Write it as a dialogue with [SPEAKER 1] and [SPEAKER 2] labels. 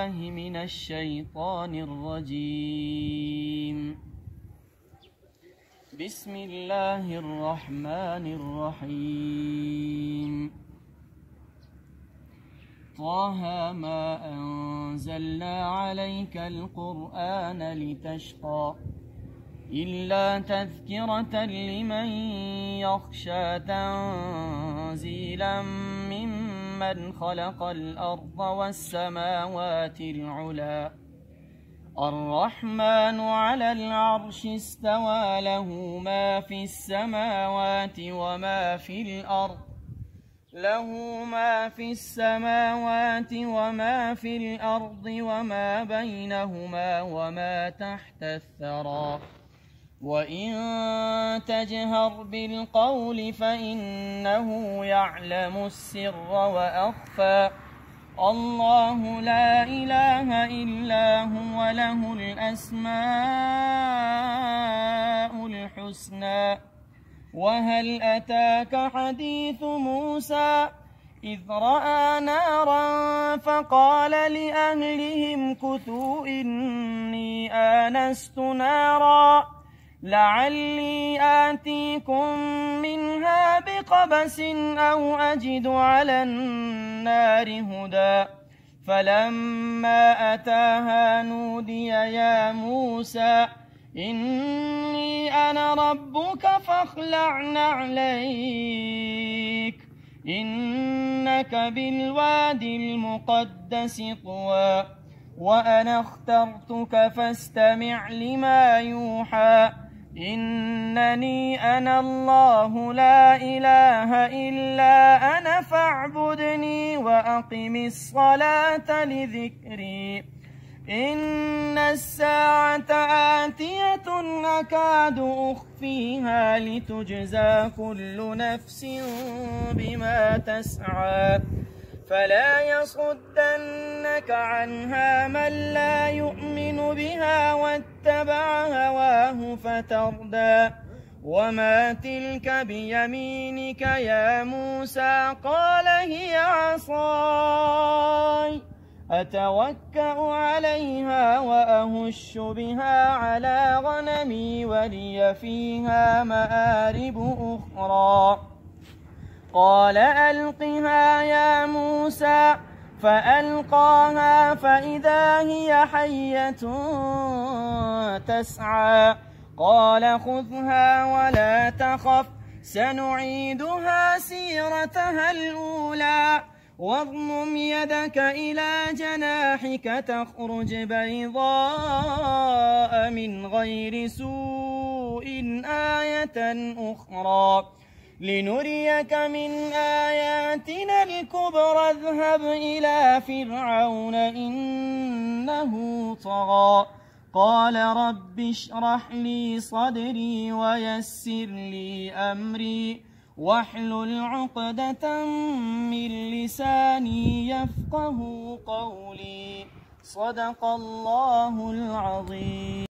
[SPEAKER 1] من الشيطان الرجيم. بسم الله الرحمن الرحيم. طه ما أنزلنا عليك القرآن لتشقى إلا تذكرة لمن يخشى تنزيلا ممن خلق الأرض والسماوات العلى الرحمن على العرش استوى له ما في السماوات وما في الأرض وما بينهما وما تحت الثرى وإن تجهر بالقول فإنه يعلم السر وأخفى الله لا إله إلا هو له الأسماء الحسنى. وهل أتاك حديث موسى إذ رأى نارا فقال لأهلهم كثوا إني آنست نارا لعلي آتيكم منها بقبس أو أجد على النار هدى فلما أتاها نودي يا موسى إني أنا ربك فاخلع نعليك إنك بالوادي المقدس طوى وأنا اخترتك فاستمع لما يوحى إنني أنا الله لا إله إلا أنا فاعبدني وأقم الصلاة لذكري إن الساعة آتية أكاد أخفيها لتجزى كل نفس بما تسعى فلا يصدنك عنها من لا يؤمن بها واتبع هواه فتردى وما تلك بيمينك يا موسى قال هي عصاي أتوكأ عليها وأهش بها على غنمي ولي فيها مآرب أخرى قال ألقها يا موسى فألقاها فإذا هي حية تسعى قال خذها ولا تخف سنعيدها سيرتها الأولى واضمم يدك إلى جناحك تخرج بيضاء من غير سوء آية أخرى لنريك من آياتنا الكبرى اذهب إلى فرعون إنه طغى قال رب اشرح لي صدري ويسر لي أمري واحلل عقدة من لساني يفقه قولي صدق الله العظيم.